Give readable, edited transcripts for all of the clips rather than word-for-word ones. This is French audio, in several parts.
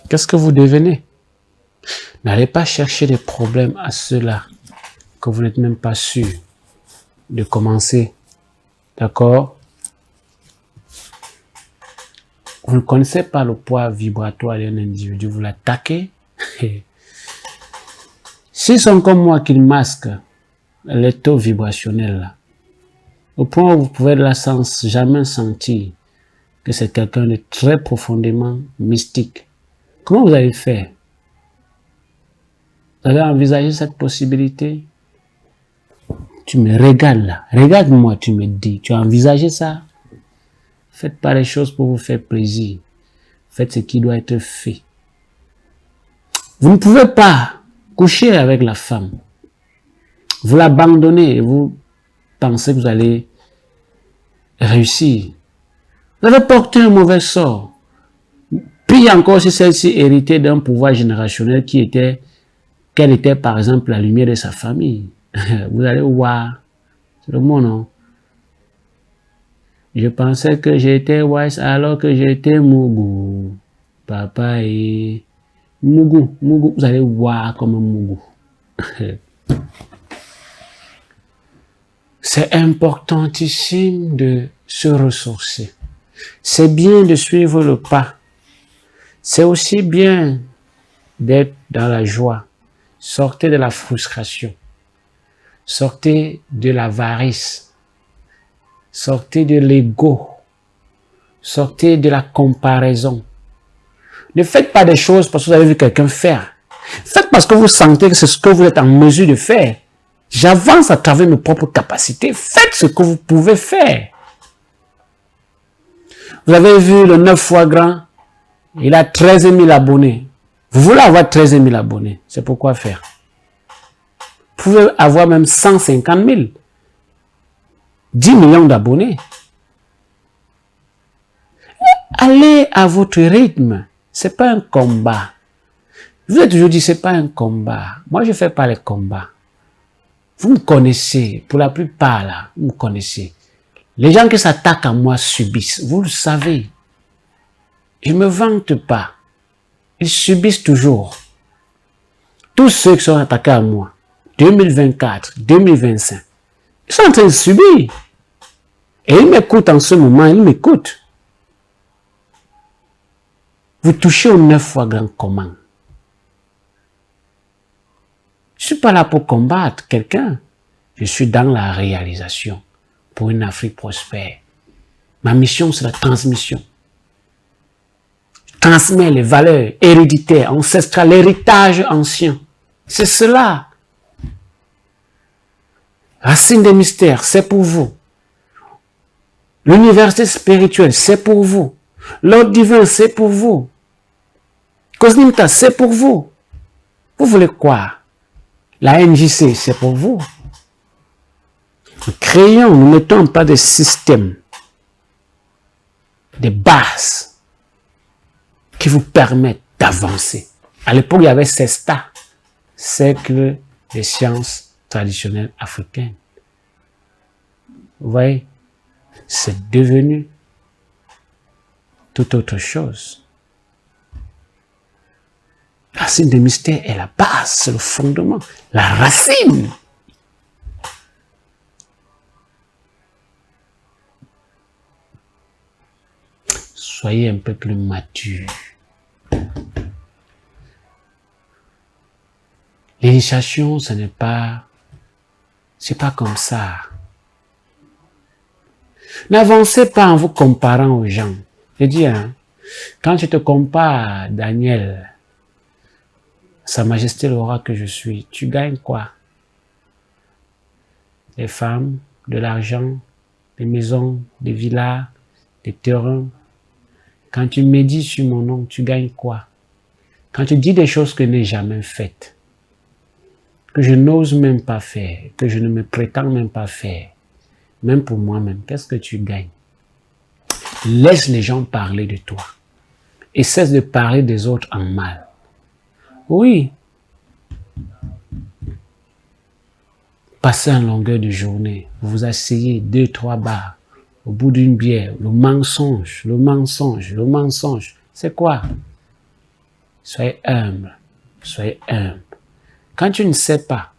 Qu'est-ce que vous devenez? N'allez pas chercher des problèmes à ceux-là que vous n'êtes même pas sûr de commencer. D'accord? Vous ne connaissez pas le poids vibratoire d'un individu, vous l'attaquez. S'ils sont comme moi qu'ils masquent les taux vibrationnels là, au point où vous pouvez jamais sentir que c'est quelqu'un de très profondément mystique, comment vous allez faire? Vous avez envisagé cette possibilité? Tu me regardes là, regarde-moi, tu me dis, tu as envisagé ça? Faites pas les choses pour vous faire plaisir. Faites ce qui doit être fait. Vous ne pouvez pas coucher avec la femme. Vous l'abandonnez et vous pensez que vous allez réussir. Vous allez porter un mauvais sort. Puis encore si celle-ci héritait d'un pouvoir générationnel qu'elle était par exemple la lumière de sa famille. Vous allez voir. C'est le mot, non? Je pensais que j'étais wise alors que j'étais Mougou. Papa et Mougou. Mougou, vous allez voir comme un Mougou. C'est importantissime de se ressourcer. C'est bien de suivre le pas. C'est aussi bien d'être dans la joie. Sortez de la frustration. Sortez de l'avarice. Sortez de l'ego. Sortez de la comparaison. Ne faites pas des choses parce que vous avez vu quelqu'un faire. Faites parce que vous sentez que c'est ce que vous êtes en mesure de faire. J'avance à travers mes propres capacités. Faites ce que vous pouvez faire. Vous avez vu le 9 fois grand, il a 13 000 abonnés. Vous voulez avoir 13 000 abonnés, c'est pourquoi faire. Vous pouvez avoir même 150 000, 10 millions d'abonnés. Allez à votre rythme, c'est pas un combat. Je vous ai toujours dit, c'est pas un combat. Moi, je fais pas les combats. Vous me connaissez, pour la plupart là, vous me connaissez. Les gens qui s'attaquent à moi subissent, vous le savez. Je ne me vante pas. Ils subissent toujours. Tous ceux qui sont attaqués à moi, 2024, 2025, ils sont en train de subir. Et ils m'écoutent en ce moment, ils m'écoutent. Vous touchez au 9 fois grand comment? Je ne suis pas là pour combattre quelqu'un. Je suis dans la réalisation pour une Afrique prospère. Ma mission, c'est la transmission. Je transmets les valeurs héréditaires, ancestrales, l'héritage ancien. C'est cela. Racine des mystères, c'est pour vous. L'université spirituelle, c'est pour vous. L'ordre divin, c'est pour vous. Cosnimta, c'est pour vous. Vous voulez quoi? La NJC, c'est pour vous. Nous créons, nous mettons pas de système, de bases qui vous permettent d'avancer. À l'époque, il y avait CESTA, Cercle des sciences traditionnelles africaines. Vous voyez, c'est devenu tout autre chose. La racine des mystères est la base, c'est le fondement, la racine. Soyez un peu plus mature. L'initiation, ce n'est pas... C'est pas comme ça. N'avancez pas en vous comparant aux gens. Je dis, hein, quand tu te compares à Daniel, Sa Majesté le roi que je suis, tu gagnes quoi? Des femmes, de l'argent, des maisons, des villas, des terrains. Quand tu médites sur mon nom, tu gagnes quoi? Quand tu dis des choses que je n'ai jamais faites, que je n'ose même pas faire, que je ne me prétends même pas faire, même pour moi-même, qu'est-ce que tu gagnes? Laisse les gens parler de toi et cesse de parler des autres en mal. Oui. Passez en longueur de journée, vous vous asseyez 2-3 bars, au bout d'une bière, le mensonge, le mensonge, le mensonge. C'est quoi? Soyez humble. Soyez humble. Quand tu ne sais pas,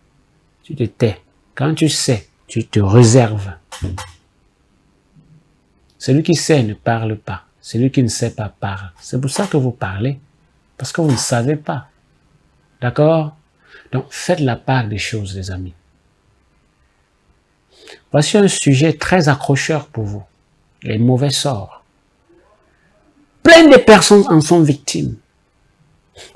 tu te tais. Quand tu sais, tu te réserves. Celui qui sait ne parle pas. Celui qui ne sait pas parle. C'est pour ça que vous parlez. Parce que vous ne savez pas. D'accord? Donc, faites la part des choses, les amis. Voici un sujet très accrocheur pour vous. Les mauvais sorts. Plein de personnes en sont victimes.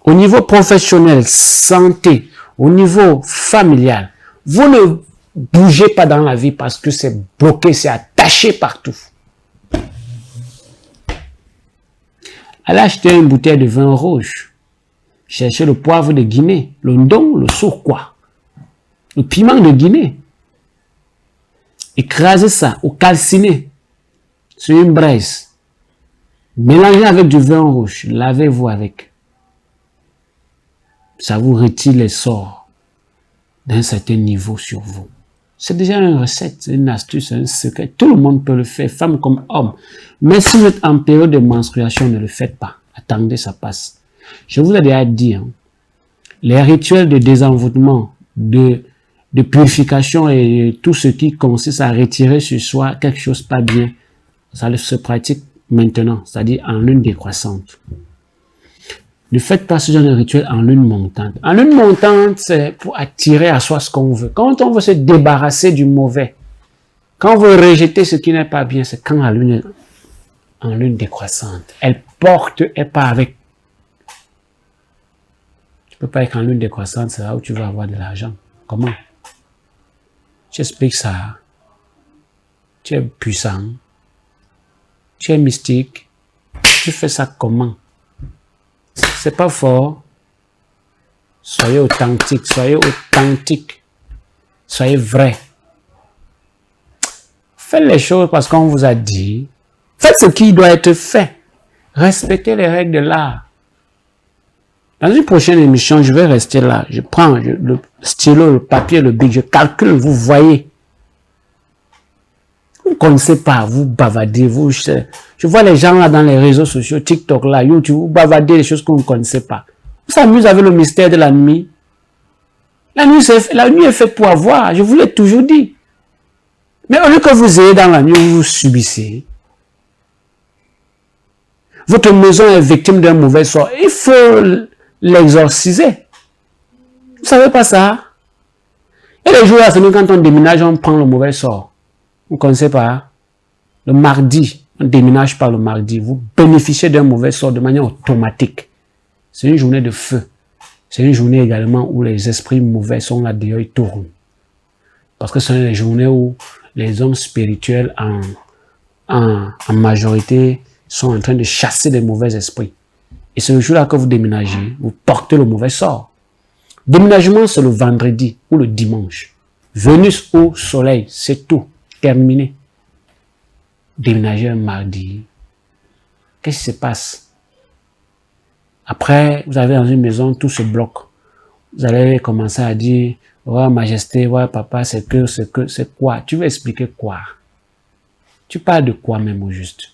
Au niveau professionnel, santé, au niveau familial, vous ne bougez pas dans la vie parce que c'est bloqué, c'est attaché partout. Allez acheter une bouteille de vin rouge. Cherchez le poivre de Guinée, le ndong, le sourquois, le piment de Guinée. Écrasez ça ou calcinez sur une braise. Mélangez avec du vin rouge. Lavez-vous avec. Ça vous retire les sorts d'un certain niveau sur vous. C'est déjà une recette, une astuce, un secret. Tout le monde peut le faire, femme comme homme. Mais si vous êtes en période de menstruation, ne le faites pas. Attendez, ça passe. Je vous ai déjà dit, hein, les rituels de désenvoûtement, de purification et tout ce qui consiste à retirer sur soi quelque chose pas bien, ça se pratique maintenant, c'est-à-dire en lune décroissante. Ne faites pas ce genre de rituel en lune montante. En lune montante, c'est pour attirer à soi ce qu'on veut. Quand on veut se débarrasser du mauvais, quand on veut rejeter ce qui n'est pas bien, c'est quand la lune est en lune décroissante. Elle porte, elle part avec. Tu peux pas être en lune décroissante, c'est là où tu vas avoir de l'argent. Comment? Tu expliques ça. Tu es puissant. Tu es mystique. Tu fais ça comment? C'est pas fort. Soyez authentique. Soyez authentique. Soyez vrai. Faites les choses parce qu'on vous a dit. Faites ce qui doit être fait. Respectez les règles de l'art. Dans une prochaine émission, je vais rester là. Je prends le stylo, le papier, le bic, je calcule, vous voyez. Vous ne connaissez pas, vous bavardez, je vois les gens là dans les réseaux sociaux, TikTok là, YouTube, vous bavardez des choses que vous ne connaissez pas. Vous s'amusez avec le mystère de la nuit. La nuit est faite pour avoir, je vous l'ai toujours dit. Mais au lieu que vous ayez dans la nuit, vous subissez. Votre maison est victime d'un mauvais sort. Il faut l'exorciser. Vous savez pas ça? Et les jours là, c'est quand on déménage, on prend le mauvais sort. Vous ne connaissez pas? Le mardi, on ne déménage pas le mardi. Vous bénéficiez d'un mauvais sort de manière automatique. C'est une journée de feu. C'est une journée également où les esprits mauvais sont là dehors, ils tournent. Parce que ce sont les journées où les hommes spirituels en majorité sont en train de chasser les mauvais esprits. Et c'est le jour-là que vous déménagez, vous portez le mauvais sort. Déménagement, c'est le vendredi ou le dimanche. Vénus au soleil, c'est tout. Terminé. Déménager un mardi. Qu'est-ce qui se passe? Après, vous avez dans une maison, tout se bloque. Vous allez commencer à dire, ouais, majesté, ouais, papa, c'est quoi? Tu veux expliquer quoi? Tu parles de quoi même au juste?